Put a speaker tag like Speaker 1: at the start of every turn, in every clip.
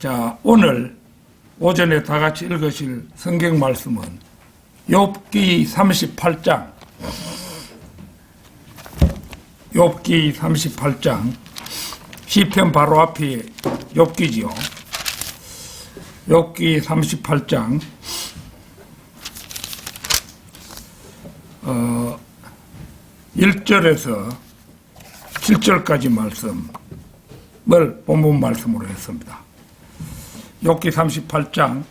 Speaker 1: 자, 오늘 오전에 다 같이 읽으실 성경 말씀은 욥기 38장, 욥기 38장, 시편 바로 앞이 욥기지요. 욥기 38장 1절에서 7절까지 말씀을 본문 말씀으로 했습니다. 욥기 38장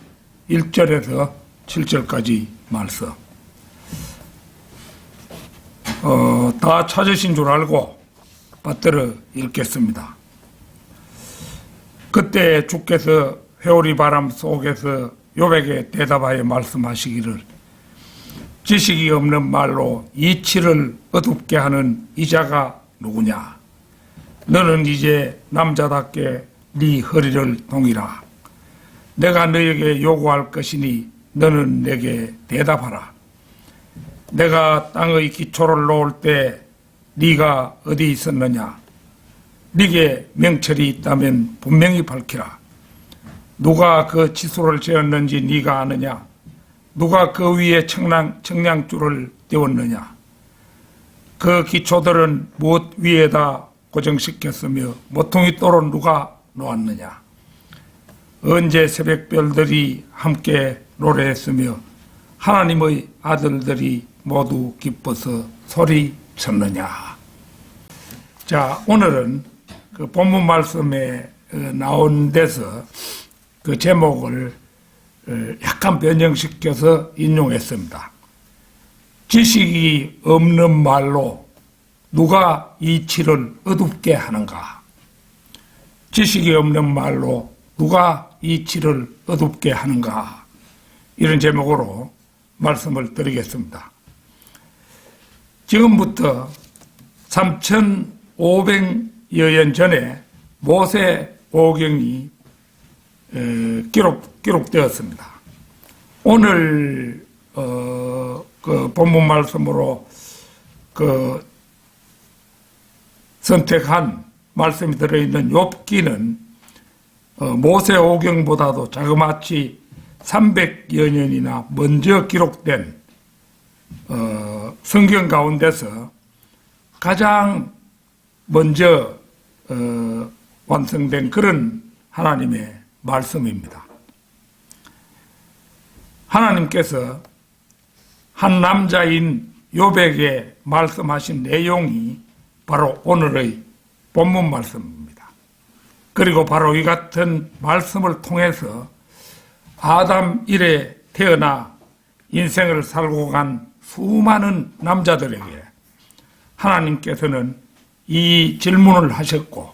Speaker 1: 1절에서 7절까지 말씀. 다 찾으신 줄 알고 받들어 읽겠습니다. 그때 주께서 회오리 바람 속에서 욥에게 대답하여 말씀하시기를, 지식이 없는 말로 이치를 어둡게 하는 이자가 누구냐? 너는 이제 남자답게 네 허리를 동이라. 내가 너에게 요구할 것이니 너는 내게 대답하라. 내가 땅의 기초를 놓을 때 네가 어디 있었느냐? 네게 명철이 있다면 분명히 밝히라. 누가 그 치수를 재었는지 네가 아느냐? 누가 그 위에 청량줄을 띄웠느냐? 그 기초들은 무엇 위에다 고정시켰으며 모퉁이 돌은 누가 놓았느냐? 언제 새벽별들이 함께 노래했으며 하나님의 아들들이 모두 기뻐서 소리쳤느냐? 자, 오늘은 그 본문 말씀에 나온 데서 그 제목을 약간 변형시켜서 인용했습니다. 지식이 없는 말로 누가 이치를 어둡게 하는가? 지식이 없는 말로 누가 이치를 어둡게 하는가? 이런 제목으로 말씀을 드리겠습니다. 지금부터 3,500여 년 전에 모세 오경이 기록되었습니다. 오늘 그 본문 말씀으로 그 선택한 말씀이 들어있는 욥기는 모세 오경보다도 자그마치 300여 년이나 먼저 기록된 성경 가운데서 가장 먼저 완성된 그런 하나님의 말씀입니다. 하나님께서 한 남자인 욥에게 말씀하신 내용이 바로 오늘의 본문 말씀입니다. 그리고 바로 이 같은 말씀을 통해서 아담 이래 태어나 인생을 살고 간 수많은 남자들에게 하나님께서는 이 질문을 하셨고,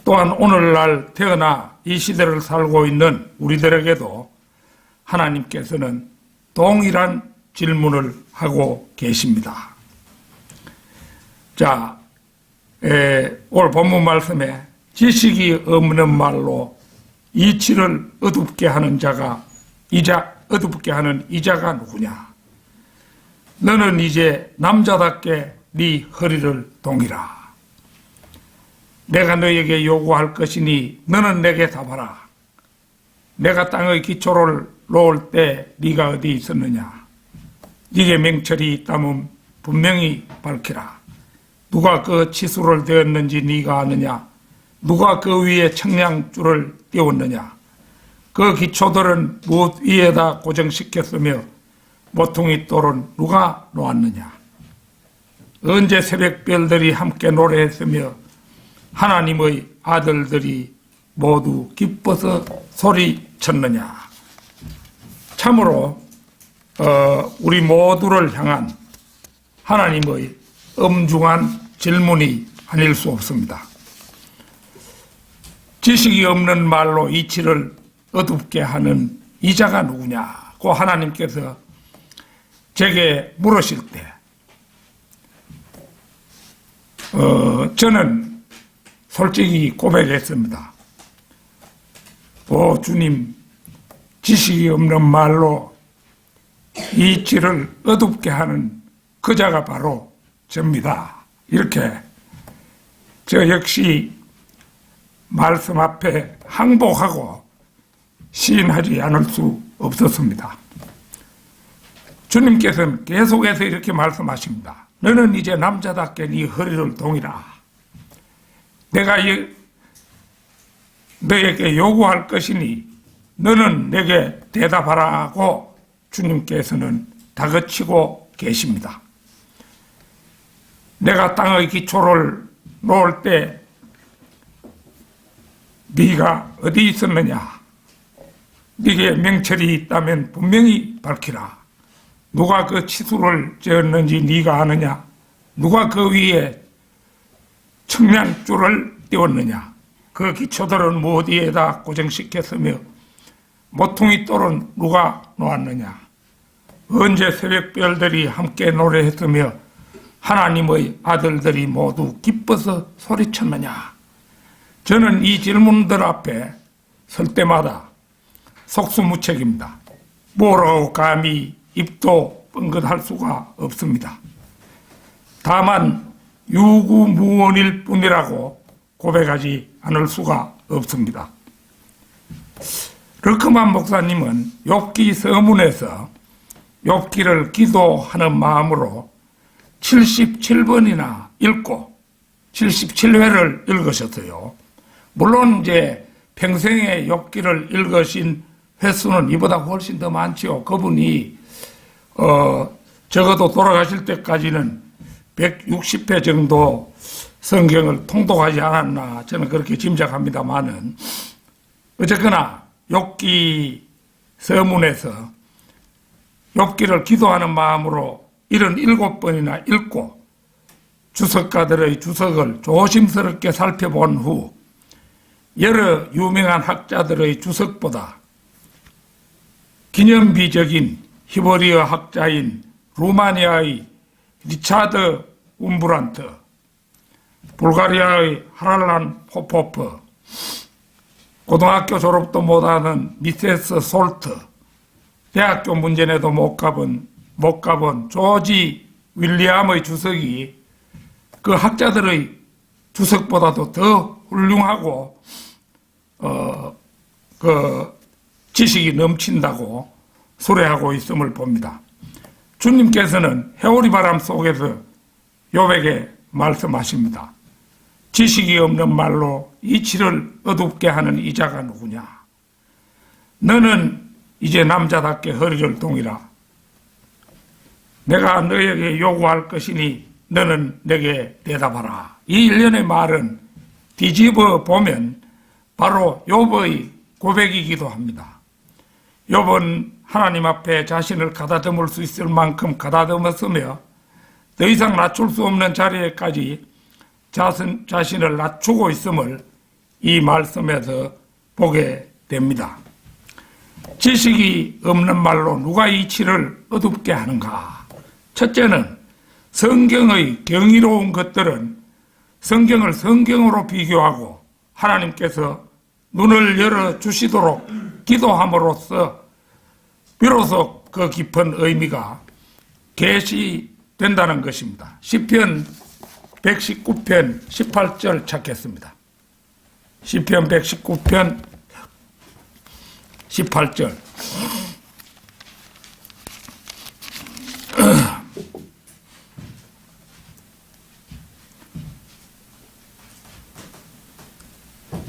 Speaker 1: 또한 오늘날 태어나 이 시대를 살고 있는 우리들에게도 하나님께서는 동일한 질문을 하고 계십니다. 자, 오늘 본문 말씀에 지식이 없는 말로 이치를 어둡게 하는 어둡게 하는 이자가 누구냐? 너는 이제 남자답게 네 허리를 동이라. 내가 너에게 요구할 것이니 너는 내게 답하라. 내가 땅의 기초를 놓을 때 네가 어디 있었느냐? 네게 명철이 있다면 분명히 밝히라. 누가 그 치수를 대었는지 네가 아느냐? 누가 그 위에 청량줄을 띄웠느냐? 그 기초들은 무엇 위에다 고정시켰으며 모퉁이 돌은 누가 놓았느냐? 언제 새벽별들이 함께 노래했으며 하나님의 아들들이 모두 기뻐서 소리쳤느냐? 참으로 우리 모두를 향한 하나님의 엄중한 질문이 아닐 수 없습니다. 지식이 없는 말로 이치를 어둡게 하는 이자가 누구냐고 하나님께서 제게 물으실 때 저는 솔직히 고백했습니다. 주님, 지식이 없는 말로 이치를 어둡게 하는 그 자가 바로 접니다. 이렇게 저 역시 말씀 앞에 항복하고 시인하지 않을 수 없었습니다. 주님께서는 계속해서 이렇게 말씀하십니다. 너는 이제 남자답게 네 허리를 동이라. 내가 너에게 요구할 것이니 너는 내게 대답하라고 주님께서는 다그치고 계십니다. 내가 땅의 기초를 놓을 때 네가 어디 있었느냐? 네게 명철이 있다면 분명히 밝히라. 누가 그 치수를 재었는지 네가 아느냐? 누가 그 위에 청량줄을 띄웠느냐? 그 기초들은 뭐 어디에다 고정시켰으며 모퉁이 돌은 누가 놓았느냐? 언제 새벽별들이 함께 노래했으며 하나님의 아들들이 모두 기뻐서 소리쳤느냐? 저는 이 질문들 앞에 설 때마다 속수무책입니다. 뭐라고 감히 입도 뻥긋할 수가 없습니다. 다만 유구무원일 뿐이라고 고백하지 않을 수가 없습니다. 르크만 목사님은 욥기 서문에서 욥기를 기도하는 마음으로 77번이나 읽고 77회를 읽으셨어요. 물론 이제 평생에 욥기를 읽으신 횟수는 이보다 훨씬 더 많지요. 그분이 적어도 돌아가실 때까지는 160회 정도 성경을 통독하지 않았나 저는 그렇게 짐작합니다만은 어쨌거나 욥기 서문에서 욥기를 기도하는 마음으로 77번이나 읽고 주석가들의 주석을 조심스럽게 살펴본 후 여러 유명한 학자들의 주석보다 기념비적인 히브리어 학자인 루마니아의 리차드 움브란트, 불가리아의 하랄란 포포프, 고등학교 졸업도 못하는 미세스 솔트, 대학교 문제내도 못 가본 조지 윌리엄의 주석이 그 학자들의 주석보다도 더 훌륭하고 그 지식이 넘친다고 수레하고 있음을 봅니다. 주님께서는 해오리 바람 속에서 욥에게 말씀하십니다. 지식이 없는 말로 이치를 어둡게 하는 이자가 누구냐? 너는 이제 남자답게 허리를 동이라. 내가 너에게 요구할 것이니 너는 내게 대답하라. 이 일련의 말은 뒤집어 보면 바로 욥의 고백이기도 합니다. 욥은 하나님 앞에 자신을 가다듬을 수 있을 만큼 가다듬었으며 더 이상 낮출 수 없는 자리에까지 자신을 낮추고 있음을 이 말씀에서 보게 됩니다. 지식이 없는 말로 누가 이치를 어둡게 하는가? 첫째는 성경의 경이로운 것들은 성경을 성경으로 비교하고 하나님께서 눈을 열어주시도록 기도함으로써 비로소 그 깊은 의미가 계시된다는 것입니다. 시편 119편 18절 찾겠습니다. 시편 119편 18절.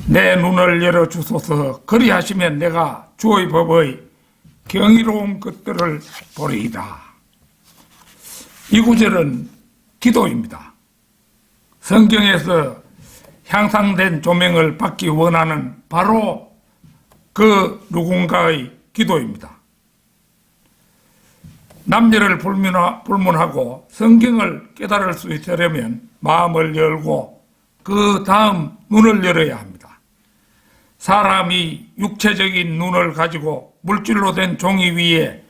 Speaker 1: 내 눈을 열어주소서. 그리하시면 내가 주의 법의 경이로운 것들을 보리이다. 이 구절은 기도입니다. 성경에서 향상된 조명을 받기 원하는 바로 그 누군가의 기도입니다. 남녀를 불문하고 성경을 깨달을 수 있으려면 마음을 열고 그 다음 눈을 열어야 합니다. 사람이 육체적인 눈을 가지고 물질로 된 종이 위에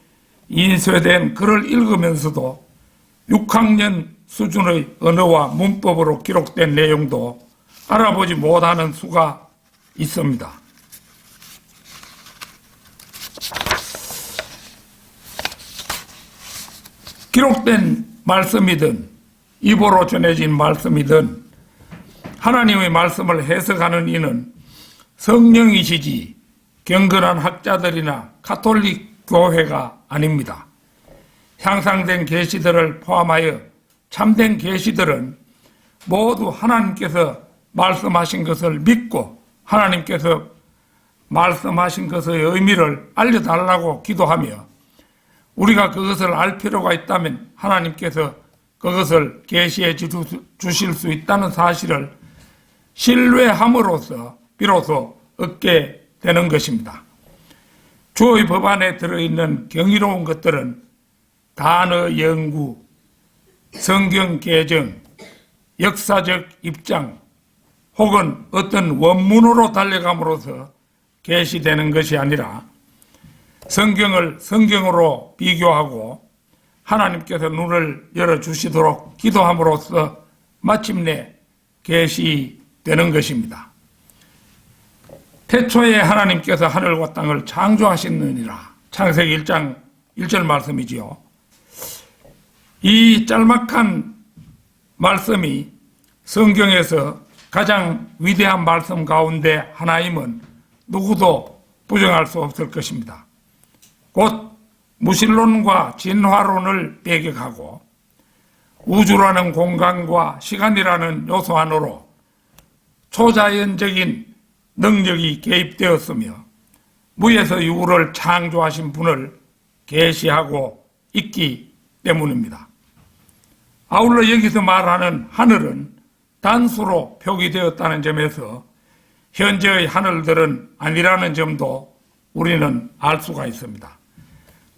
Speaker 1: 인쇄된 글을 읽으면서도 6학년 수준의 언어와 문법으로 기록된 내용도 알아보지 못하는 수가 있습니다. 기록된 말씀이든 입으로 전해진 말씀이든 하나님의 말씀을 해석하는 이는 성령이시지 경건한 학자들이나 가톨릭 교회가 아닙니다. 향상된 계시들을 포함하여 참된 계시들은 모두 하나님께서 말씀하신 것을 믿고 하나님께서 말씀하신 것의 의미를 알려달라고 기도하며 우리가 그것을 알 필요가 있다면 하나님께서 그것을 계시해 주실 수 있다는 사실을 신뢰함으로써 비로소 얻게 되는 것입니다. 주의 법안에 들어있는 경이로운 것들은 단어 연구, 성경 개정, 역사적 입장 혹은 어떤 원문으로 달려감으로써 계시되는 것이 아니라 성경을 성경으로 비교하고 하나님께서 눈을 열어주시도록 기도함으로써 마침내 계시되는 것입니다. 태초에 하나님께서 하늘과 땅을 창조하셨느니라. 창세기 1장 1절 말씀이지요. 이 짤막한 말씀이 성경에서 가장 위대한 말씀 가운데 하나임은 누구도 부정할 수 없을 것입니다. 곧 무신론과 진화론을 배격하고 우주라는 공간과 시간이라는 요소 안으로 초자연적인 능력이 개입되었으며 무에서 유를 창조하신 분을 계시하고 있기 때문입니다. 아울러 여기서 말하는 하늘은 단수로 표기되었다는 점에서 현재의 하늘들은 아니라는 점도 우리는 알 수가 있습니다.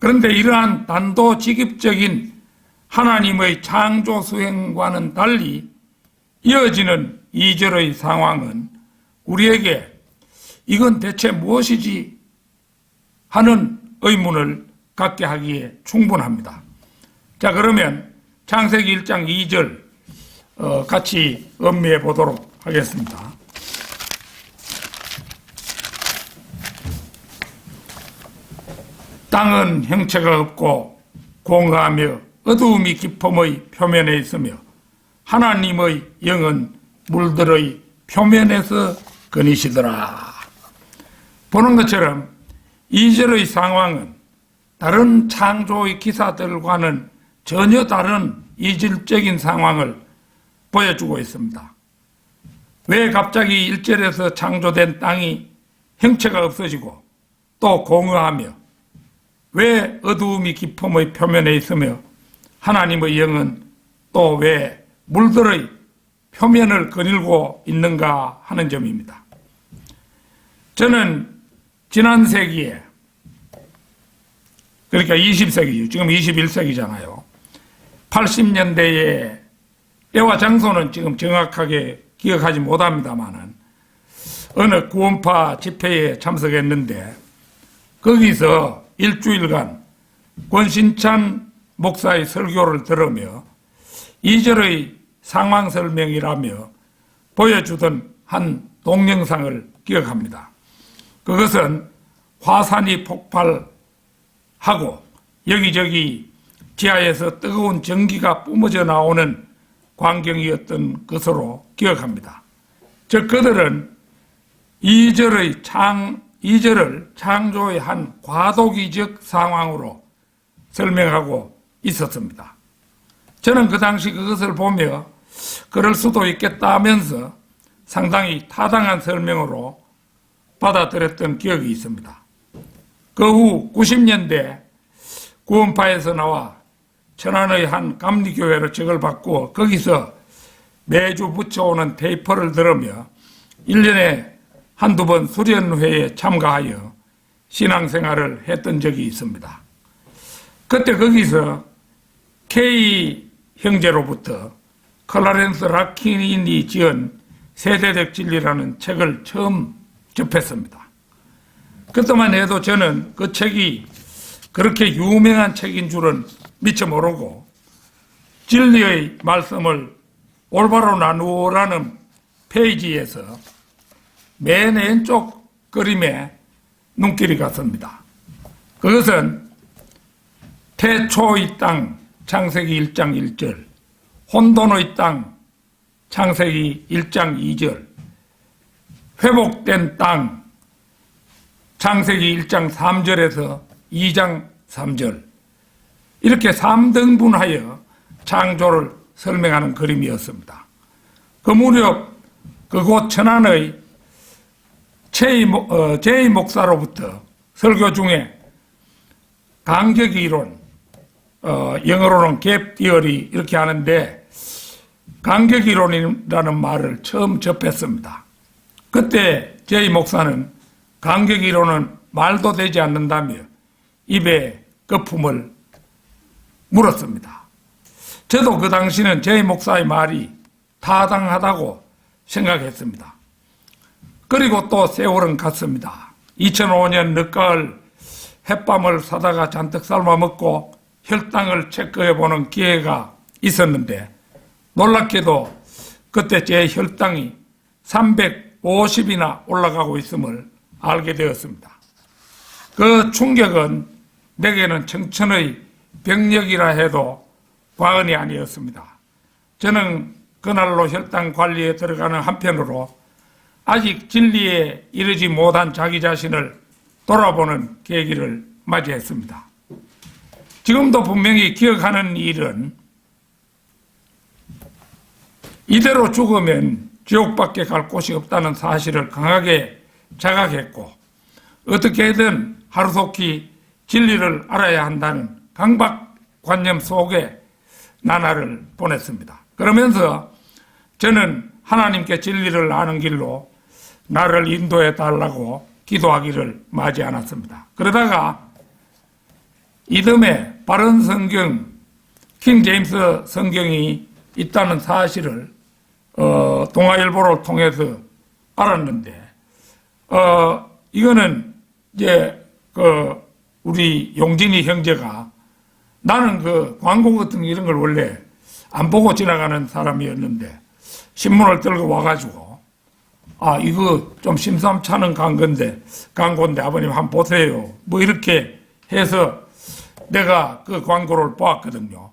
Speaker 1: 그런데 이러한 단도직입적인 하나님의 창조 수행과는 달리 이어지는 2절의 상황은 우리에게 이건 대체 무엇이지 하는 의문을 갖게 하기에 충분합니다. 자, 그러면 창세기 1장 2절 같이 음미해 보도록 하겠습니다. 땅은 형체가 없고 공허하며 어두움이 깊음의 표면에 있으며 하나님의 영은 물들의 표면에서 거니시더라. 보는 것처럼 2절의 상황은 다른 창조의 기사들과는 전혀 다른 이질적인 상황을 보여주고 있습니다. 왜 갑자기 1절에서 창조된 땅이 형체가 없어지고 또 공허하며 왜 어두움이 깊음의 표면에 있으며 하나님의 영은 또 왜 물들의 표면을 거닐고 있는가 하는 점입니다. 저는 지난 세기에, 그러니까 20세기, 지금 21세기잖아요. 80년대에 때와 장소는 지금 정확하게 기억하지 못합니다만은 어느 구원파 집회에 참석했는데 거기서 일주일간 권신찬 목사의 설교를 들으며 2절의 상황 설명이라며 보여주던 한 동영상을 기억합니다. 그것은 화산이 폭발하고 여기저기 지하에서 뜨거운 전기가 뿜어져 나오는 광경이었던 것으로 기억합니다. 즉 그들은 2절을 창조의 한 과도기적 상황으로 설명하고 있었습니다. 저는 그 당시 그것을 보며 그럴 수도 있겠다 하면서 상당히 타당한 설명으로 받아들였던 기억이 있습니다. 그 후 90년대 구원파에서 나와 천안의 한 감리교회로 직을 받고 거기서 매주 붙여오는 테이프를 들으며 1년에 한두 번 수련회에 참가하여 신앙생활을 했던 적이 있습니다. 그때 거기서 K 형제로부터 클라렌스 라킨이 지은 세대적 진리라는 책을 처음 접했습니다. 그때만 해도 저는 그 책이 그렇게 유명한 책인 줄은 미처 모르고 진리의 말씀을 올바로 나누라는 페이지에서 맨 왼쪽 그림에 눈길이 갔습니다. 그것은 태초의 땅 창세기 1장 1절, 혼돈의 땅 창세기 1장 2절, 회복된 땅, 창세기 1장 3절에서 2장 3절, 이렇게 3등분하여 창조를 설명하는 그림이었습니다. 그 무렵 그곳 천안의 제이 목사로부터 설교 중에 간격 이론, 영어로는 갭 디어리 이렇게 하는데, 간격 이론이라는 말을 처음 접했습니다. 그때 제이 목사는 간격 이론은 말도 되지 않는다며 입에 거품을 물었습니다. 저도 그 당시는 제이 목사의 말이 타당하다고 생각했습니다. 그리고 또 세월은 갔습니다. 2005년 늦가을 햇밤을 사다가 잔뜩 삶아 먹고 혈당을 체크해보는 기회가 있었는데, 놀랍게도 그때 제 혈당이 350이나 올라가고 있음을 알게 되었습니다. 그 충격은 내게는 청천의 병력이라 해도 과언이 아니었습니다. 저는 그날로 혈당 관리에 들어가는 한편으로 아직 진리에 이르지 못한 자기 자신을 돌아보는 계기를 맞이했습니다. 지금도 분명히 기억하는 일은, 이대로 죽으면 지옥밖에 갈 곳이 없다는 사실을 강하게 자각했고, 어떻게든 하루속히 진리를 알아야 한다는 강박관념 속에 나날을 보냈습니다. 그러면서 저는 하나님께 진리를 아는 길로 나를 인도해 달라고 기도하기를 마지 않았습니다. 그러다가 이듬해 바른 성경, 킹 제임스 성경이 있다는 사실을 동아일보를 통해서 알았는데, 이거는 이제 우리 용진이 형제가, 나는 그 광고 같은 이런 걸 원래 안 보고 지나가는 사람이었는데 신문을 들고 와가지고, 이거 좀 심상찮은 광고인데 아버님 한번 보세요, 뭐 이렇게 해서 내가 그 광고를 보았거든요.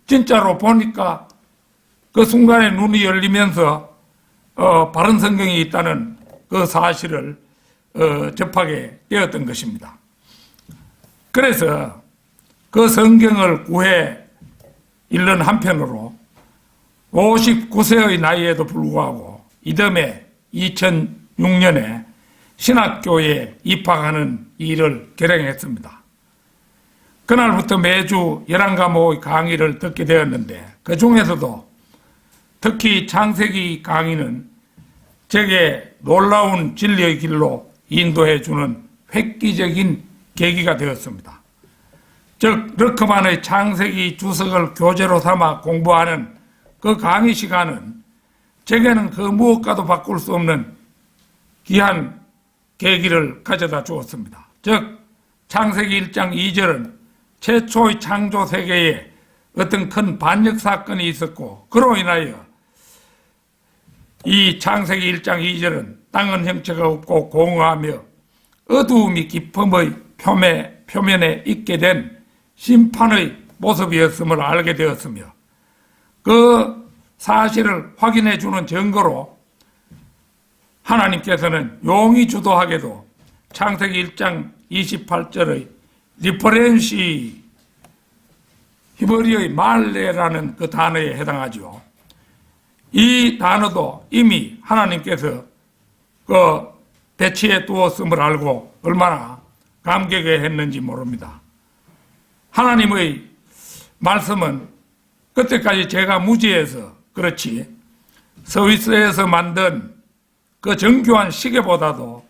Speaker 1: 진짜로 보니까 그 순간에 눈이 열리면서 바른 성경이 있다는 그 사실을 접하게 되었던 것입니다. 그래서 그 성경을 구해 읽는 한편으로 59세의 나이에도 불구하고 이듬해 2006년에 신학교에 입학하는 일을 결행했습니다. 그날부터 매주 11과목의 강의를 듣게 되었는데, 그 중에서도 특히 창세기 강의는 제게 놀라운 진리의 길로 인도해 주는 획기적인 계기가 되었습니다. 즉, 르크만의 창세기 주석을 교재로 삼아 공부하는 그 강의 시간은 제게는 그 무엇과도 바꿀 수 없는 귀한 계기를 가져다 주었습니다. 즉, 창세기 1장 2절은 최초의 창조 세계에 어떤 큰 반역 사건이 있었고, 그로 인하여 이 창세기 1장 2절은 땅은 형체가 없고 공허하며 어두움이 깊음의 표면에 있게 된 심판의 모습이었음을 알게 되었으며, 그 사실을 확인해 주는 증거로 하나님께서는 용이 주도하게도 창세기 1장 28절의 리퍼렌시, 히브리의 말레라는 그 단어에 해당하죠. 이 단어도 이미 하나님께서 그 배치해 두었음을 알고 얼마나 감격했는지 모릅니다. 하나님의 말씀은 그때까지 제가 무지해서 그렇지, 스위스에서 만든 그 정교한 시계보다도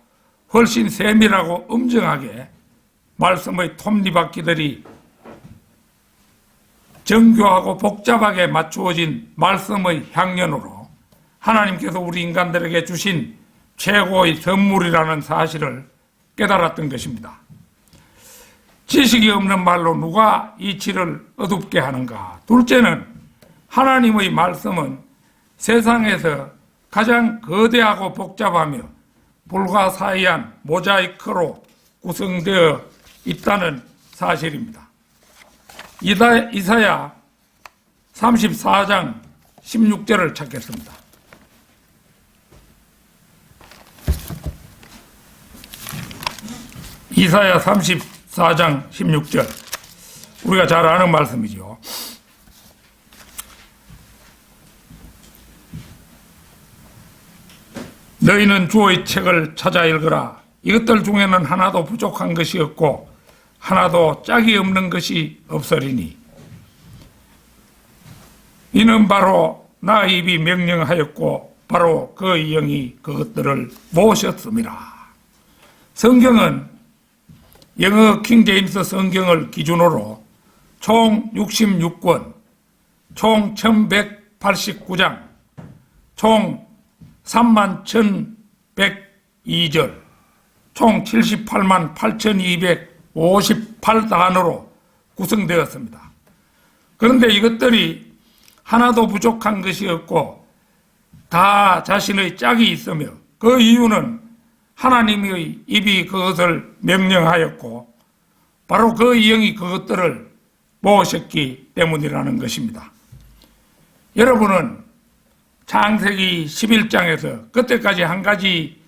Speaker 1: 훨씬 세밀하고 엄정하게 말씀의 톱니바퀴들이 정교하고 복잡하게 맞추어진 말씀의 향연으로 하나님께서 우리 인간들에게 주신 최고의 선물이라는 사실을 깨달았던 것입니다. 지식이 없는 말로 누가 이치를 어둡게 하는가? 둘째는 하나님의 말씀은 세상에서 가장 거대하고 복잡하며 불가사의한 모자이크로 구성되어 있다는 사실입니다. 이사야 34장 16절을 찾겠습니다. 이사야 34장 16절, 우리가 잘 아는 말씀이죠. 너희는 주의 책을 찾아 읽으라. 이것들 중에는 하나도 부족한 것이 없고 하나도 짝이 없는 것이 없으리니 이는 바로 나 입이 명령하였고 바로 그 영이 그것들을 모셨음이라. 성경은 영어 킹제임스 성경을 기준으로 총 66권, 총 1189장, 총 31,102절, 총 78만 8,258단어로 구성되었습니다. 그런데 이것들이 하나도 부족한 것이 없고 다 자신의 짝이 있으며 그 이유는 하나님의 입이 그것을 명령하였고 바로 그 영이 그것들을 모셨기 때문이라는 것입니다. 여러분은 창세기 11장에서 그때까지 한 가지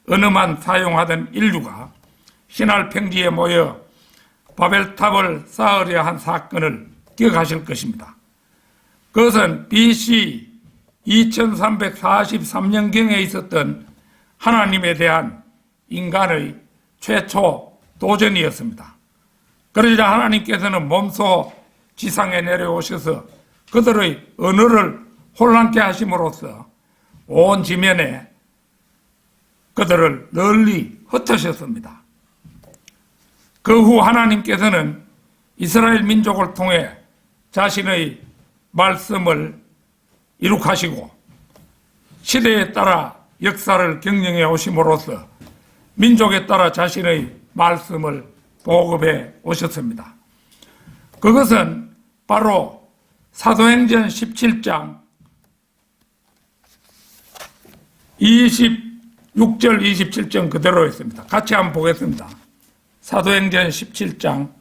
Speaker 1: 언어만 사용하던 인류가 신할 평지에 모여 바벨탑을 쌓으려 한 사건을 기억하실 것입니다. 그것은 BC 2343년경에 있었던 하나님에 대한 인간의 최초 도전이었습니다. 그러자 하나님께서는 몸소 지상에 내려오셔서 그들의 언어를 혼란케 하심으로써 온 지면에 그들을 널리 흩으셨습니다. 그 후 하나님께서는 이스라엘 민족을 통해 자신의 말씀을 이룩하시고 시대에 따라 역사를 경영해 오심으로써 민족에 따라 자신의 말씀을 보급해 오셨습니다. 그것은 바로 사도행전 17장 26절 27절 그대로 있습니다. 같이 한번 보겠습니다. 사도행전 17장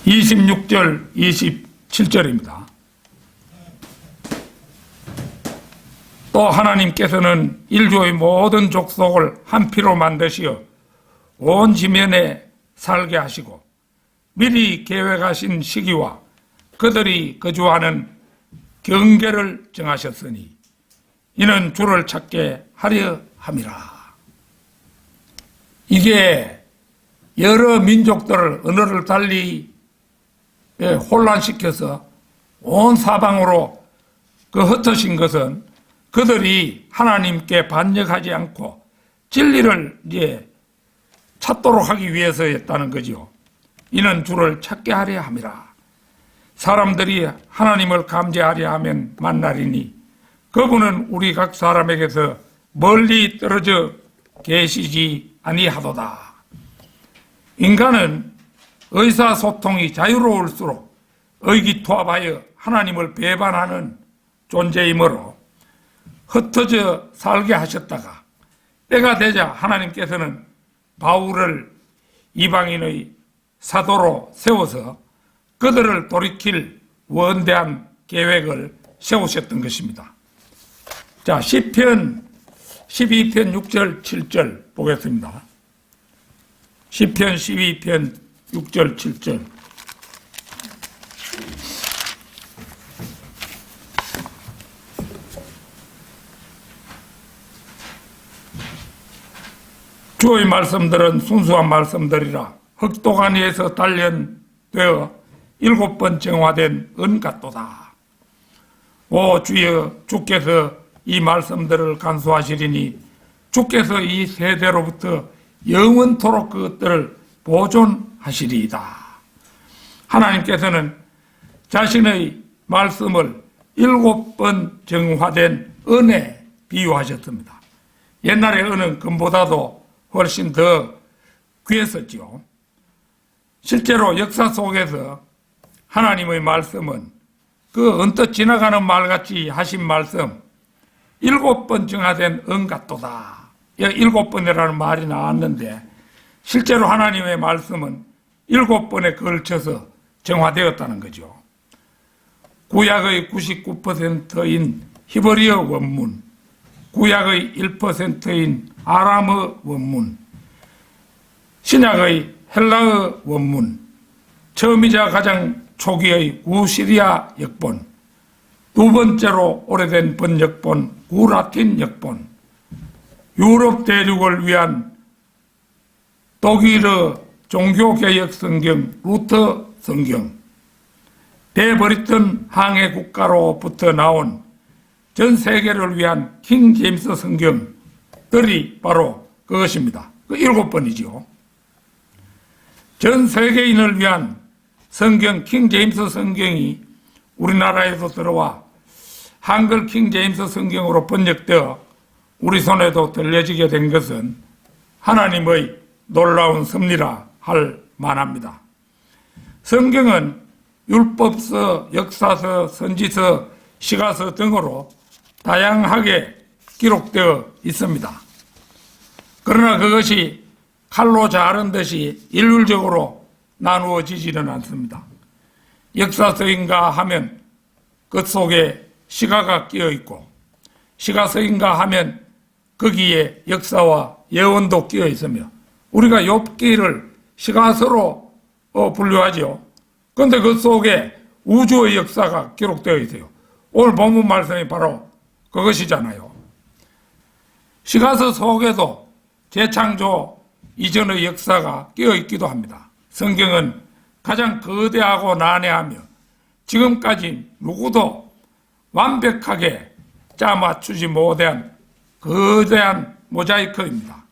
Speaker 1: 26절 27절입니다. 또 하나님께서는 인류의 모든 족속을 한 피로 만드시어 온 지면에 살게 하시고 미리 계획하신 시기와 그들이 거주하는 경계를 정하셨으니 이는 주를 찾게 하려 함이라. 이게 여러 민족들을 언어를 달리 혼란시켜서 온 사방으로 흩으신 것은 그들이 하나님께 반역하지 않고 진리를 이제 찾도록 하기 위해서였다는 거죠. 이는 주를 찾게 하려 함이라. 사람들이 하나님을 감지하려 하면 만나리니 그분은 우리 각 사람에게서 멀리 떨어져 계시지 아니하도다. 인간은 의사소통이 자유로울수록 의기투합하여 하나님을 배반하는 존재이므로 흩어져 살게 하셨다가 때가 되자 하나님께서는 바울을 이방인의 사도로 세워서 그들을 돌이킬 원대한 계획을 세우셨던 것입니다. 자, 시편 12편 6절 7절 보겠습니다. 시편 12편 6절 7절 주의 말씀들은 순수한 말씀들이라. 흑독한 이에서 단련되어 7번 정화된 은 같도다. 오 주여, 주께서 이 말씀들을 간수하시리니 주께서 이 세대로부터 영원토록 그것들을 보존하시리이다. 하나님께서는 자신의 말씀을 7번 정화된 은에 비유하셨습니다. 옛날의 은은 금보다도 훨씬 더 귀했었죠. 실제로 역사 속에서 하나님의 말씀은 그 언뜻 지나가는 말같이 하신 말씀 7번 정화된 은 같도다. 7번이라는 말이 나왔는데 실제로 하나님의 말씀은 7번에 걸쳐서 정화되었다는 거죠. 구약의 99%인 히브리어 원문, 구약의 1%인 아람어 원문, 신약의 헬라어 원문, 처음이자 가장 초기의 구시리아 역본, 두 번째로 오래된 번역본 구라틴 역본, 유럽 대륙을 위한 독일어 종교개혁 성경 루터 성경, 대브리튼 항해 국가로부터 나온 전 세계를 위한 킹 제임스 성경들이 바로 그것입니다. 그 7번이죠. 전 세계인을 위한 성경 킹 제임스 성경이 우리나라에도 들어와 한글 킹 제임스 성경으로 번역되어 우리 손에도 들려지게 된 것은 하나님의 놀라운 섭리라 할 만합니다. 성경은 율법서, 역사서, 선지서, 시가서 등으로 다양하게 기록되어 있습니다. 그러나 그것이 칼로 자른 듯이 일률적으로 나누어지지는 않습니다. 역사서인가 하면 그 속에 시가가 끼어 있고, 시가서인가 하면 거기에 역사와 예언도 끼어 있으며, 우리가 욥기를 시가서로 분류하죠. 그런데 그 속에 우주의 역사가 기록되어 있어요. 오늘 본문 말씀이 바로 그것이잖아요. 시가서 속에도 재창조 이전의 역사가 끼어 있기도 합니다. 성경은 가장 거대하고 난해하며 지금까지 누구도 완벽하게 짜맞추지 못한 거대한 모자이크입니다.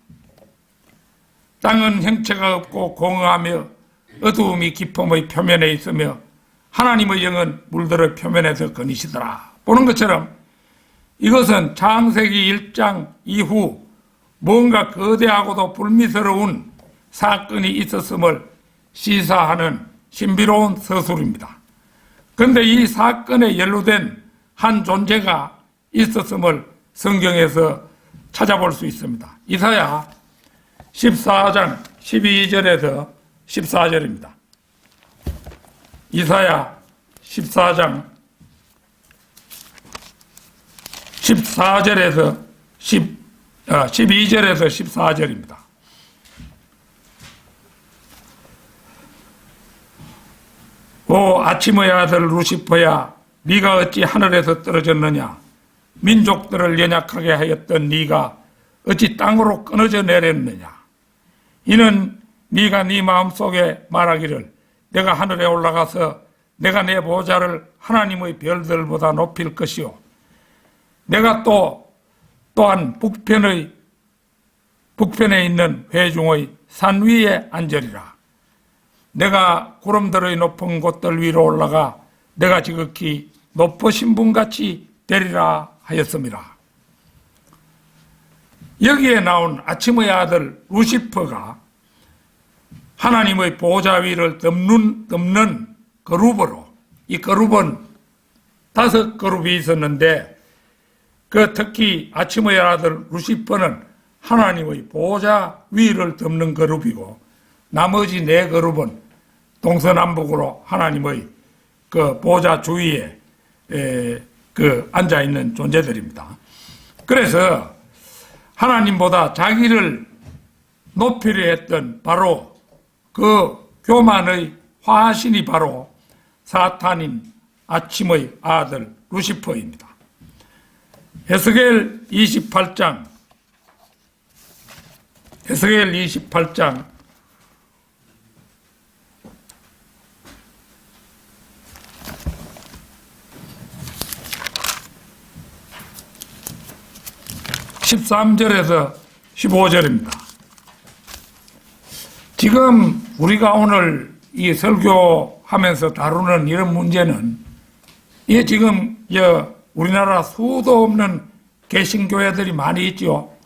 Speaker 1: 땅은 형체가 없고 공허하며 어두움이 깊음의 표면에 있으며 하나님의 영은 물들의 표면에서 거니시더라. 보는 것처럼 이것은 창세기 1장 이후 뭔가 거대하고도 불미스러운 사건이 있었음을 시사하는 신비로운 서술입니다. 그런데 이 사건에 연루된 한 존재가 있었음을 성경에서 찾아볼 수 있습니다. 이사야 14장 12절에서 14절입니다. 이사야 14장 14절에서 12절에서 14절입니다. 오 아침의 아들 루시퍼야, 네가 어찌 하늘에서 떨어졌느냐? 민족들을 연약하게 하였던 네가 어찌 땅으로 끊어져 내렸느냐? 이는 네가 네 마음속에 말하기를 내가 하늘에 올라가서 내가 내 보좌를 하나님의 별들보다 높일 것이요, 내가 또한 북편에 있는 회중의 산 위에 앉으리라. 내가 구름들의 높은 곳들 위로 올라가 내가 지극히 높으신 분같이 되리라 하였습니다. 여기에 나온 아침의 아들 루시퍼가 하나님의 보좌 위를 덮는 그룹으로, 이 그룹은 5그룹이 있었는데 그 특히 아침의 아들 루시퍼는 하나님의 보좌 위를 덮는 그룹이고, 나머지 4그룹은 동서남북으로 하나님의 그 보좌 주위에 앉아 있는 존재들입니다. 그래서 하나님보다 자기를 높이려 했던 바로 그 교만의 화신이 바로 사탄인 아침의 아들 루시퍼입니다. 에스겔 28장 13절에서 15절입니다. 지금 우리가 오늘 이 설교하면서 다루는 이런 문제는, 이게 지금 우리나라 수도 없는 개신교회들이 많이 있죠.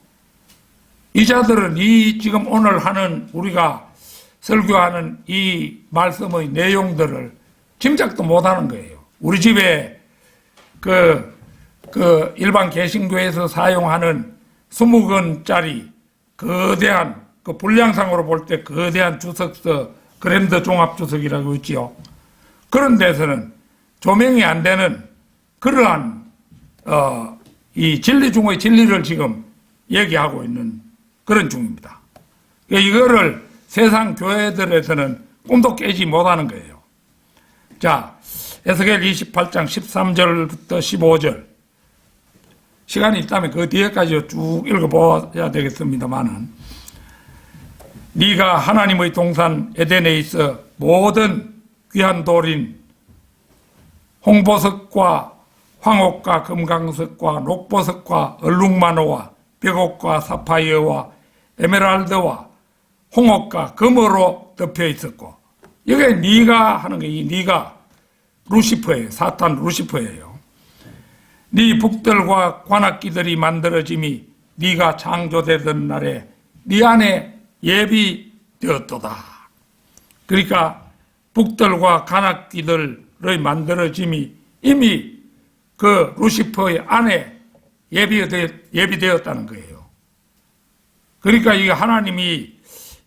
Speaker 1: 이 자들은 이 지금 오늘 하는 우리가 설교하는 이 말씀의 내용들을 짐작도 못하는 거예요. 우리 집에 그 일반 개신교회에서 사용하는 20권짜리 거대한, 그 분량상으로 볼 때 거대한 주석서, 그랜드 종합주석이라고 있지요. 그런 데서는 조명이 안 되는 그러한 이 진리 중의 진리를 지금 얘기하고 있는 그런 중입니다. 이거를 세상 교회들에서는 꿈도 깨지 못하는 거예요. 자, 에스겔 28장 13절부터 15절. 시간이 있다면 그 뒤에까지 쭉 읽어봐야 되겠습니다만은, 네가 하나님의 동산 에덴에 있어 모든 귀한 돌인 홍보석과 황옥과 금강석과 녹보석과 얼룩마노와 벽옥과 사파이어와 에메랄드와 홍옥과 금으로 덮여 있었고, 이게 네가 하는 게, 이 네가 루시퍼예요. 사탄 루시퍼예요. 네 북들과 관악기들이 만들어짐이 네가 창조되던 날에 네 안에 예비되었도다. 그러니까 북들과 관악기들의 만들어짐이 이미 그 루시퍼의 안에 예비되었다는 거예요. 그러니까 이 하나님이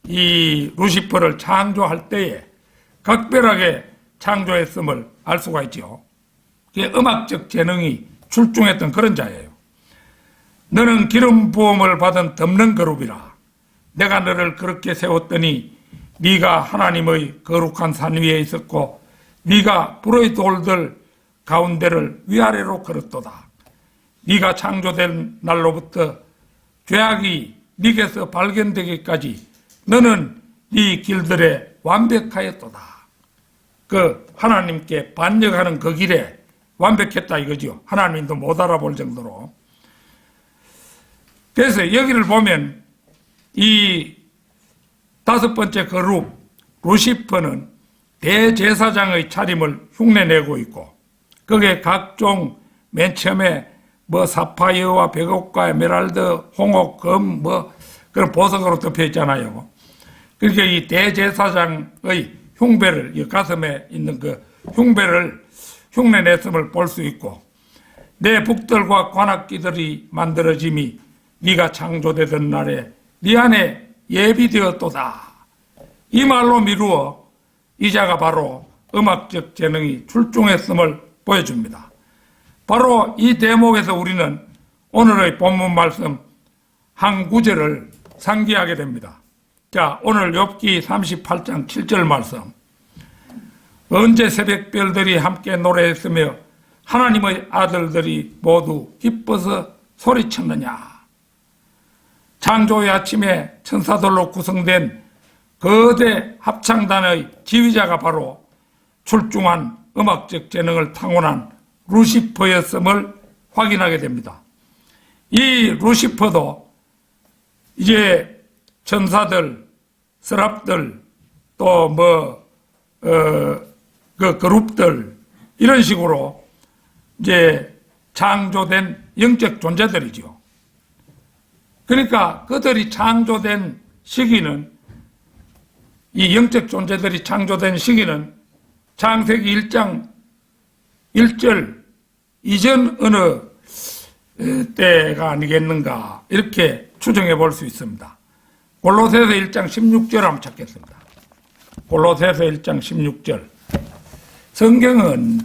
Speaker 1: 이 루시퍼를 창조할 때에 각별하게 창조했음을 알 수가 있죠. 그게 음악적 재능이 출중했던 그런 자예요. 너는 기름 부음을 받은 덮는 그룹이라. 내가 너를 그렇게 세웠더니 네가 하나님의 거룩한 산 위에 있었고 네가 불의 돌들 가운데를 위아래로 걸었도다. 네가 창조된 날로부터 죄악이 네게서 발견되기까지 너는 네 길들에 완벽하였도다. 그 하나님께 반역하는 그 길에 완벽했다 이거죠. 하나님도 못 알아볼 정도로. 그래서 여기를 보면 이 다섯 번째 그룹 루시퍼는 대제사장의 차림을 흉내내고 있고, 거기에 각종 맨 처음에 뭐 사파이어와 백옥과 에메랄드, 홍옥, 금 그런 보석으로 덮여 있잖아요. 그러니까 이 대제사장의 흉배를, 이 가슴에 있는 그 흉배를 흉내냈음을 볼 수 있고, 내 북들과 관악기들이 만들어짐이 네가 창조되던 날에 네 안에 예비되었도다. 이 말로 미루어 이 자가 바로 음악적 재능이 출중했음을 보여줍니다. 바로 이 대목에서 우리는 오늘의 본문 말씀 한 구절을 상기하게 됩니다. 자, 오늘 욥기 38장 7절 말씀. 언제 새벽별들이 함께 노래했으며 하나님의 아들들이 모두 기뻐서 소리쳤느냐. 창조의 아침에 천사들로 구성된 거대 합창단의 지휘자가 바로 출중한 음악적 재능을 타고난 루시퍼였음을 확인하게 됩니다. 이 루시퍼도 이제 천사들, 서랍들, 또 그 그룹들, 이런 식으로 이제 창조된 영적 존재들이죠. 그러니까 그들이 창조된 시기는, 이 영적 존재들이 창조된 시기는 창세기 1장 1절 이전 어느 때가 아니겠는가, 이렇게 추정해 볼 수 있습니다. 골로새서 1장 16절 한번 찾겠습니다. 골로새서 1장 16절. 성경은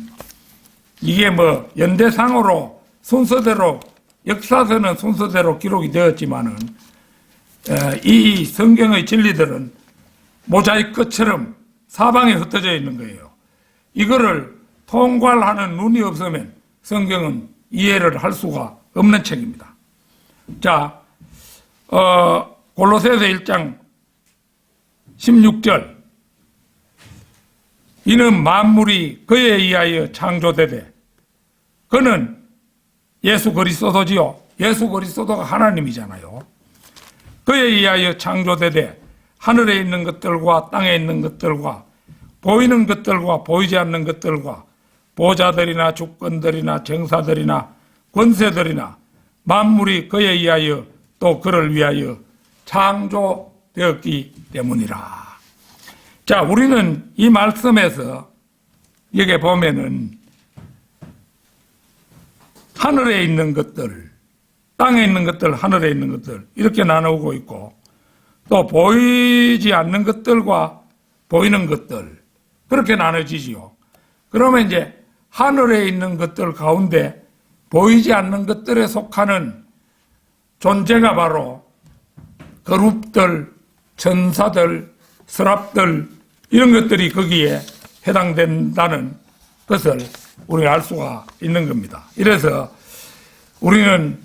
Speaker 1: 이게 연대상으로 순서대로, 역사서는 순서대로 기록이 되었지만은 이 성경의 진리들은 모자이크처럼 사방에 흩어져 있는 거예요. 이거를 통괄하는 눈이 없으면 성경은 이해를 할 수가 없는 책입니다. 자, 골로새서 1장 16절. 이는 만물이 그에 의하여 창조되되, 그는 예수 그리스도지요. 예수 그리스도가 하나님이잖아요. 그에 의하여 창조되되 하늘에 있는 것들과 땅에 있는 것들과 보이는 것들과 보이지 않는 것들과 보좌들이나 주권들이나 정사들이나 권세들이나 만물이 그에 의하여 또 그를 위하여 창조되었기 때문이라. 자, 우리는 이 말씀에서 여기 보면은 하늘에 있는 것들, 땅에 있는 것들, 하늘에 있는 것들, 이렇게 나누고 있고, 또 보이지 않는 것들과 보이는 것들, 그렇게 나눠지지요. 그러면 이제 하늘에 있는 것들 가운데 보이지 않는 것들에 속하는 존재가 바로 그룹들, 천사들, 서랍들 이런 것들이 거기에 해당된다는 것을 우리가 알 수가 있는 겁니다. 이래서 우리는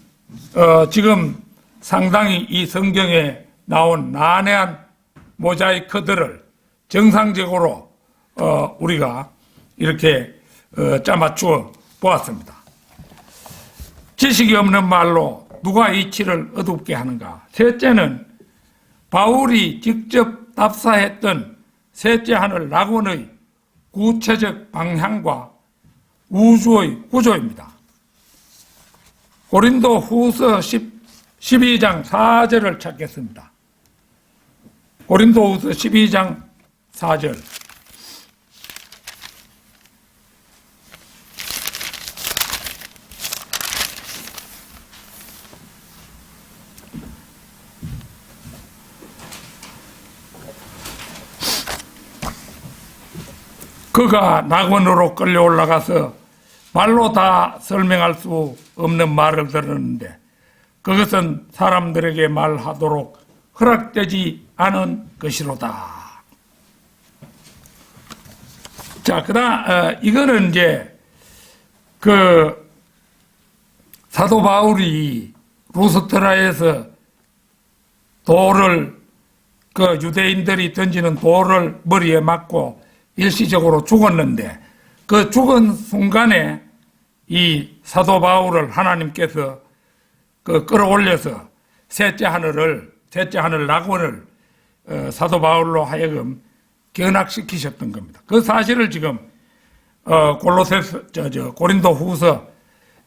Speaker 1: 지금 상당히 이 성경에 나온 난해한 모자이크들을 정상적으로 우리가 이렇게 짜맞추어 보았습니다. 지식이 없는 말로 누가 이치를 어둡게 하는가? 셋째는 바울이 직접 답사했던 셋째 하늘 낙원의 구체적 방향과 우주의 구조입니다. 고린도 후서 12장 4절을 찾겠습니다. 고린도 후서 12장 4절. 그가 낙원으로 끌려 올라가서 말로 다 설명할 수 없는 말을 들었는데 그것은 사람들에게 말하도록 허락되지 않은 것이로다. 자, 이거는 이제 사도 바울이 루스트라에서 돌을 유대인들이 던지는 돌을 머리에 맞고 일시적으로 죽었는데 그 죽은 순간에 이 사도 바울을 하나님께서 끌어올려서 셋째 하늘 낙원을 사도 바울로 하여금 견학시키셨던 겁니다. 그 사실을 지금 고린도 후서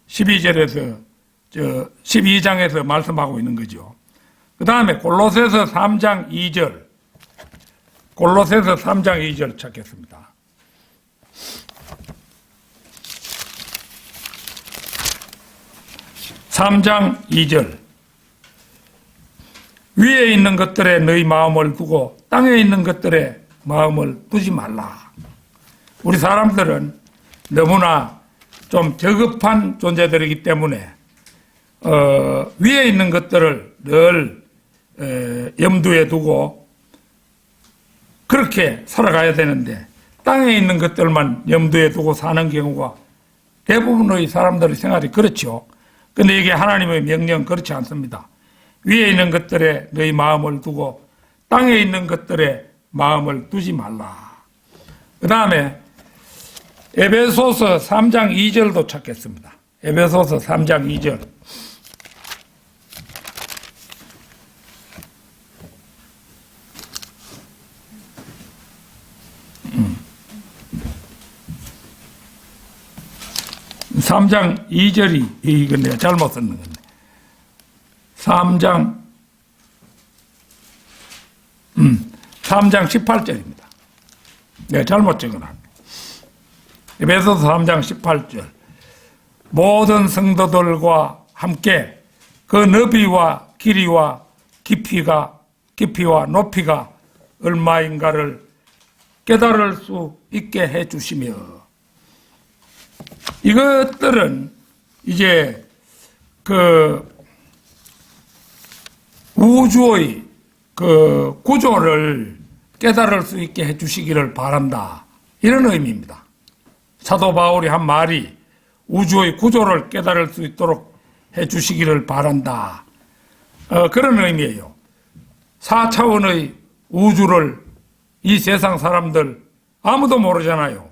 Speaker 1: 12장에서 말씀하고 있는 거죠. 그 다음에 골로새서 3장 2절 찾겠습니다. (3장 2절) 위에 있는 것들에 너희 마음을 두고 땅에 있는 것들에 마음을 두지 말라. 우리 사람들은 너무나 좀 저급한 존재들이기 때문에 위에 있는 것들을 늘 염두에 두고 그렇게 살아가야 되는데 땅에 있는 것들만 염두에 두고 사는 경우가 대부분의 사람들의 생활이 그렇죠. 그런데 이게 하나님의 명령 그렇지 않습니다. 위에 있는 것들에 너희 마음을 두고 땅에 있는 것들에 마음을 두지 말라. 그 다음에 에베소서 3장 2절도 찾겠습니다. 에베소서 3장 2절. 삼 3장 2절이 이건 내가 잘못 썼는 건데 3장 18절입니다. 내가 잘못 적어놨네. 에베소서 3장 18절. 모든 성도들과 함께 그 너비와 길이와 깊이와 높이가 얼마인가를 깨달을 수 있게 해 주시며, 이것들은 이제 우주의 구조를 깨달을 수 있게 해 주시기를 바란다. 이런 의미입니다. 사도 바울이 한 말이 우주의 구조를 깨달을 수 있도록 해 주시기를 바란다. 그런 의미예요. 4차원의 우주를 이 세상 사람들 아무도 모르잖아요.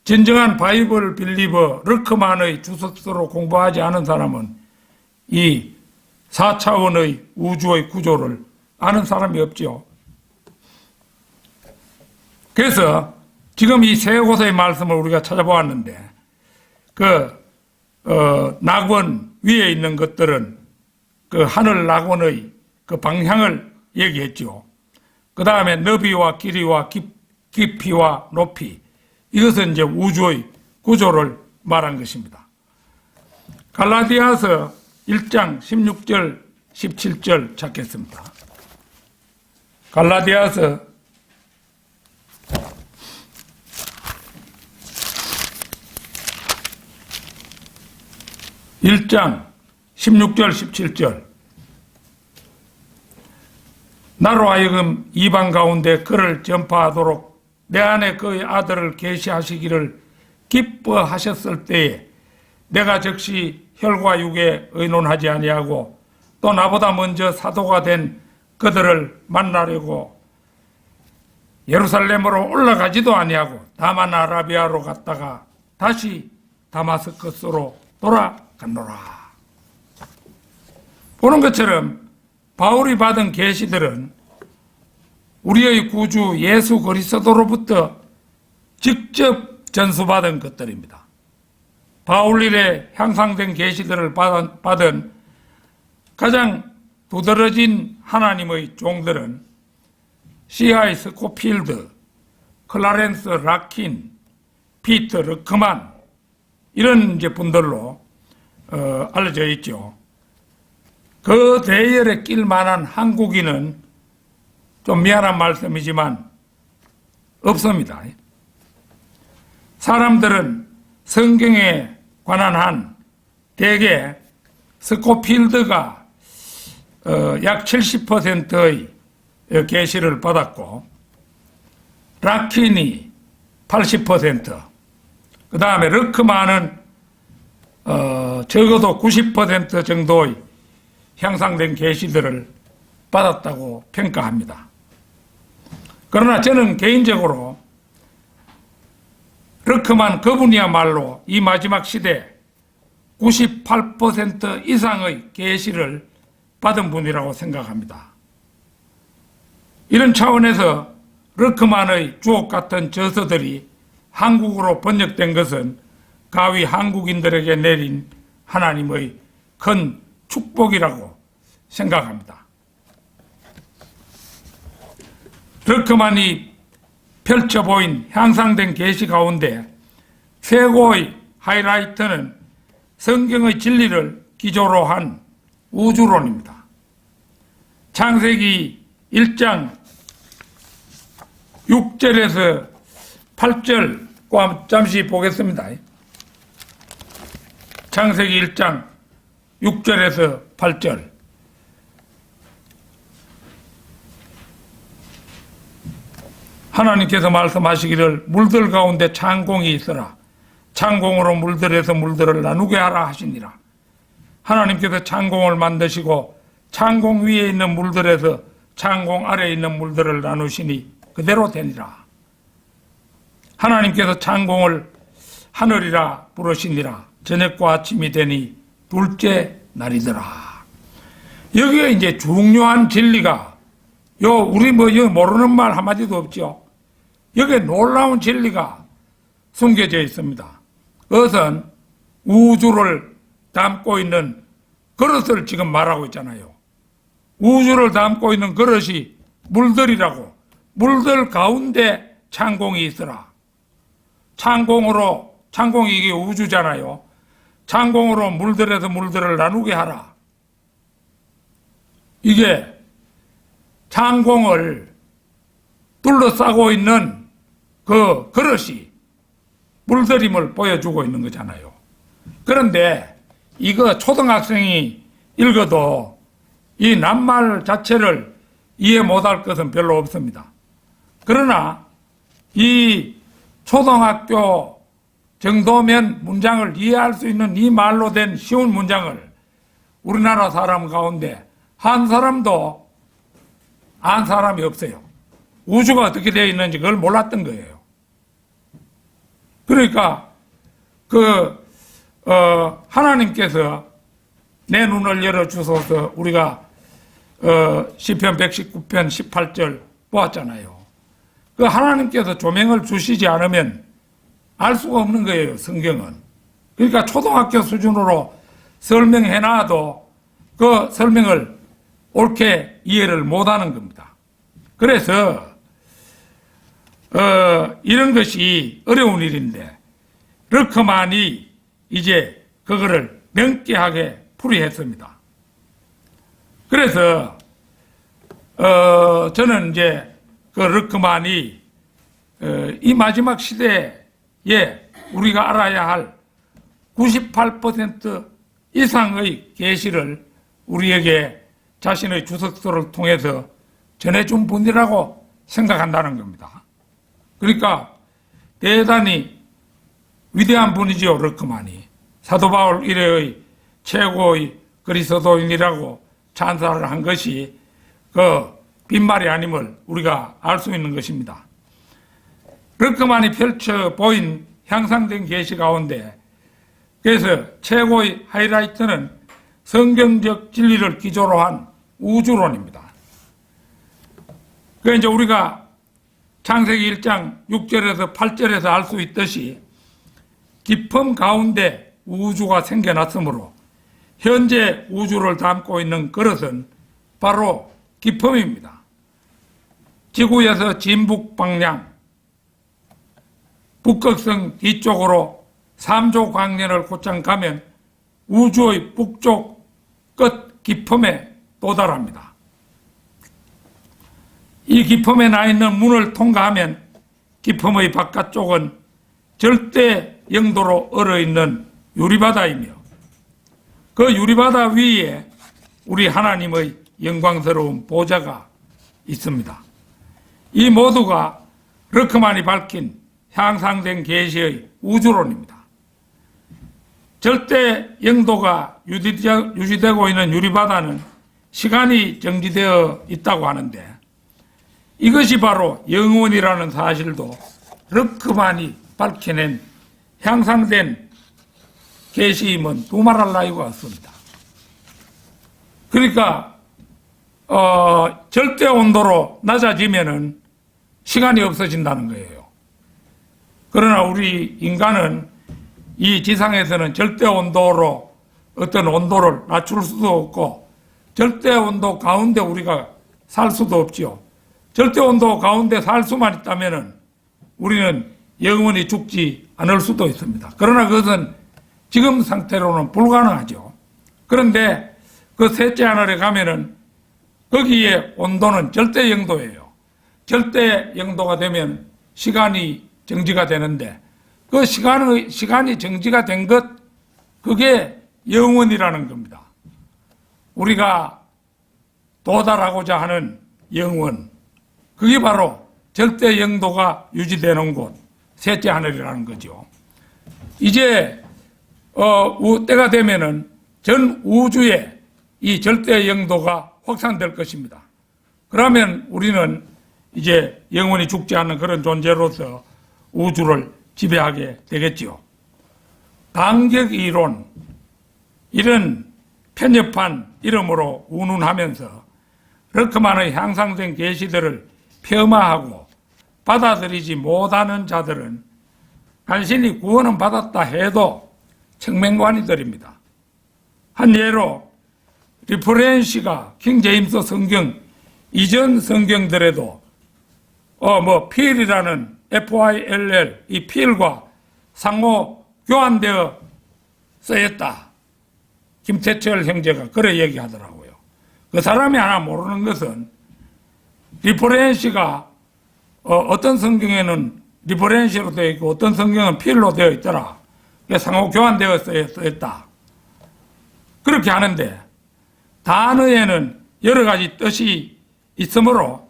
Speaker 1: 진정한 바이블 빌리버 르크만의 주석서로 공부하지 않은 사람은 이 4차원의 우주의 구조를 아는 사람이 없죠. 그래서 지금 이 세 곳의 말씀을 우리가 찾아보았는데 낙원 위에 있는 것들은 하늘 낙원의 방향을 얘기했죠. 그 다음에 너비와 길이와 깊이와 높이, 이것은 이제 우주의 구조를 말한 것입니다. 갈라디아서 1장 16절 17절 찾겠습니다. 갈라디아서 1장 16절 17절 나로 하여금 이방 가운데 그를 전파하도록 내 안에 그의 아들을 계시하시기를 기뻐하셨을 때에 내가 즉시 혈과 육에 의논하지 아니하고 또 나보다 먼저 사도가 된 그들을 만나려고 예루살렘으로 올라가지도 아니하고 다만 아라비아로 갔다가 다시 다마스커스로 돌아갔노라. 보는 것처럼 바울이 받은 계시들은 우리의 구주 예수 그리스도로부터 직접 전수받은 것들입니다. 바울 일에 향상된 계시들을 받은 가장 두드러진 하나님의 종들은 C.I. 스코필드, 클라렌스 라킨, 피터 르크만 이런 이제 분들로 알려져 있죠. 그 대열에 낄 만한 한국인은 좀 미안한 말씀이지만 없습니다. 사람들은 성경에 관한 한 대개 스코필드가 약 70%의 계시를 받았고 라킨이 80%, 그 다음에 르크만은 적어도 90% 정도의 향상된 계시들을 받았다고 평가합니다. 그러나 저는 개인적으로 르크만 그분이야말로 이 마지막 시대 98% 이상의 계시를 받은 분이라고 생각합니다. 이런 차원에서 르크만의 주옥 같은 저서들이 한국어로 번역된 것은 가위 한국인들에게 내린 하나님의 큰 축복이라고 생각합니다. 르크만이 펼쳐 보인 향상된 계시 가운데 최고의 하이라이트는 성경의 진리를 기조로 한 우주론입니다. 창세기 1장 6절에서 8절 잠시 보겠습니다. 창세기 1장 6절에서 8절 하나님께서 말씀하시기를 물들 가운데 창공이 있으라. 창공으로 물들에서 물들을 나누게 하라 하시니라. 하나님께서 창공을 만드시고 창공 위에 있는 물들에서 창공 아래에 있는 물들을 나누시니 그대로 되니라. 하나님께서 창공을 하늘이라 부르시니라. 저녁과 아침이 되니 둘째 날이더라. 여기에 이제 중요한 진리가 우리 여기 모르는 말 한마디도 없죠. 여기에 놀라운 진리가 숨겨져 있습니다. 그것은 우주를 담고 있는 그릇을 지금 말하고 있잖아요. 우주를 담고 있는 그릇이 물들이라고. 물들 가운데 창공이 있으라. 창공이 이게 우주잖아요. 창공으로 물들에서 물들을 나누게 하라. 이게 창공을 둘러싸고 있는 그 그릇이 물들임을 보여주고 있는 거잖아요. 그런데 이거 초등학생이 읽어도 이 낱말 자체를 이해 못할 것은 별로 없습니다. 그러나 이 초등학교 정도면 문장을 이해할 수 있는 이 말로 된 쉬운 문장을 우리나라 사람 가운데 한 사람도 안 사람이 없어요. 우주가 어떻게 되어 있는지 그걸 몰랐던 거예요. 그러니까 하나님께서 내 눈을 열어주소서 우리가 시편 119편 18절 보았잖아요. 그 하나님께서 조명을 주시지 않으면 알 수가 없는 거예요, 성경은. 그러니까 초등학교 수준으로 설명해놔도 그 설명을 옳게 이해를 못하는 겁니다. 그래서 이런 것이 어려운 일인데 르크만이 이제 그거를 명쾌하게 풀이했습니다. 그래서 저는 이제 그 르크만이 이 마지막 시대에 우리가 알아야 할 98% 이상의 계시를 우리에게 자신의 주석서를 통해서 전해준 분이라고 생각한다는 겁니다. 그러니까 대단히 위대한 분이지요. 르크만이 사도 바울 이래의 최고의 그리스도인이라고 찬사를 한 것이 그 빈말이 아님을 우리가 알 수 있는 것입니다. 르크만이 펼쳐 보인 향상된 계시 가운데 그래서 최고의 하이라이트는 성경적 진리를 기조로 한 우주론입니다. 그 이제 우리가 창세기 1장 6절에서 8절에서 알 수 있듯이 깊음 가운데 우주가 생겨났으므로 현재 우주를 담고 있는 그릇은 바로 깊음입니다. 지구에서 진북 방향 북극성 뒤쪽으로 3조 광년을 곧장 가면 우주의 북쪽 끝 깊음에 도달합니다. 이 깊음에 나 있는 문을 통과하면 깊음의 바깥쪽은 절대 영도로 얼어있는 유리바다이며 그 유리바다 위에 우리 하나님의 영광스러운 보좌가 있습니다. 이 모두가 르크만이 밝힌 향상된 계시의 우주론입니다. 절대 영도가 유지되고 있는 유리바다는 시간이 정지되어 있다고 하는데 이것이 바로 영원이라는 사실도 르크만이 밝혀낸 향상된 계시임은 두말할 나위가 없습니다. 그러니까 절대 온도로 낮아지면은 시간이 없어진다는 거예요. 그러나 우리 인간은 이 지상에서는 절대 온도로 어떤 온도를 낮출 수도 없고 절대 온도 가운데 우리가 살 수도 없지요. 절대 온도 가운데 살 수만 있다면은 우리는 영원히 죽지 않을 수도 있습니다. 그러나 그것은 지금 상태로는 불가능하죠. 그런데 그 셋째 하늘에 가면은 거기에 온도는 절대 영도예요. 절대 영도가 되면 시간이 정지가 되는데 그 시간이 정지가 된 것, 그게 영원이라는 겁니다. 우리가 도달하고자 하는 영원, 그게 바로 절대 영도가 유지되는 곳, 셋째 하늘이라는 거죠. 이제 때가 되면은 전 우주에 이 절대 영도가 확산될 것입니다. 그러면 우리는 이제 영원히 죽지 않는 그런 존재로서 우주를 지배하게 되겠지요. 간격이론, 이런 편협한 이름으로 운운하면서 르크만의 향상된 계시들을 폄하하고 받아들이지 못하는 자들은 간신히 구원은 받았다 해도 청맹관이들입니다. 한 예로 리퍼렌시가 킹 제임스 성경 이전 성경들에도 필이라는 FILL 이 필과 상호 교환되어 쓰였다. 김태철 형제가 그래 얘기하더라고요. 그 사람이 하나 모르는 것은 리퍼렌시가 어떤 성경에는 리퍼렌시로 되어 있고 어떤 성경은 필로 되어 있더라. 상호 교환되어 쓰였다. 그렇게 하는데 단어에는 여러 가지 뜻이 있으므로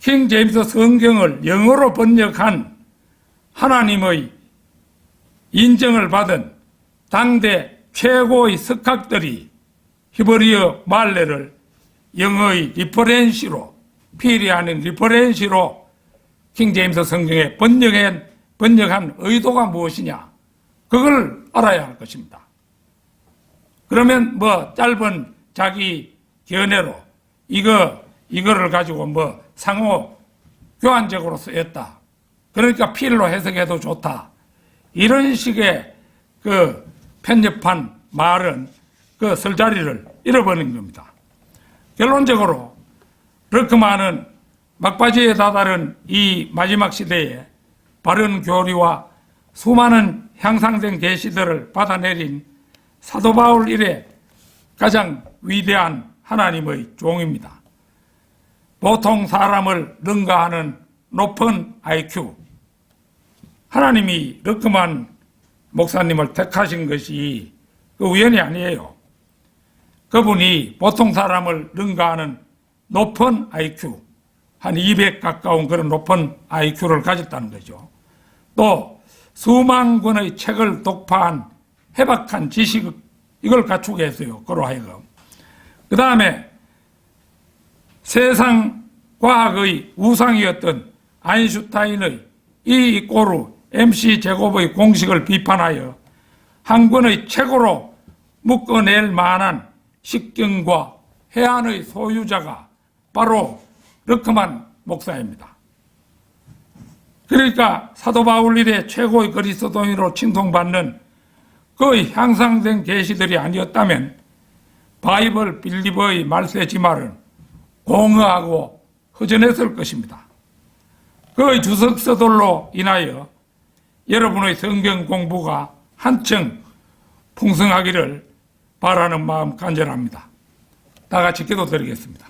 Speaker 1: 킹 제임스 성경을 영어로 번역한 하나님의 인정을 받은 당대 최고의 석학들이 히브리어 말레를 영어의 리퍼렌시로, 필이 아닌 리퍼렌시로 킹 제임스 성경에 번역한 의도가 무엇이냐, 그걸 알아야 할 것입니다. 그러면 짧은 자기 견해로 이거를 가지고 상호 교환적으로 쓰였다. 그러니까 필로 해석해도 좋다. 이런 식의 그 편협한 말은 그 설 자리를 잃어버린 겁니다. 결론적으로 르크만은 막바지에 다다른 이 마지막 시대에 바른 교리와 수많은 향상된 계시들을 받아내린 사도 바울 이래 가장 위대한 하나님의 종입니다. 보통 사람을 능가하는 높은 IQ, 하나님이 르크만 목사님을 택하신 것이 그 우연이 아니에요. 그분이 보통 사람을 능가하는 높은 IQ, 한 200 가까운 그런 높은 IQ를 가졌다는 거죠. 또 수만 권의 책을 독파한 해박한 지식, 이걸 갖추게 했어요. 그로 하여금. 그 다음에 세상 과학의 우상이었던 아인슈타인의 E 이꼬르 MC 제곱의 공식을 비판하여 한 권의 책으로 묶어낼 만한 식견과 해안의 소유자가 바로 르크만 목사입니다. 그러니까 사도 바울 일의 최고의 그리스도인으로 칭송받는 그 향상된 계시들이 아니었다면 바이블 빌리버의 말세지말은 공허하고 허전했을 것입니다. 그 주석서들로 인하여 여러분의 성경 공부가 한층 풍성하기를 바라는 마음 간절합니다. 다 같이 기도드리겠습니다.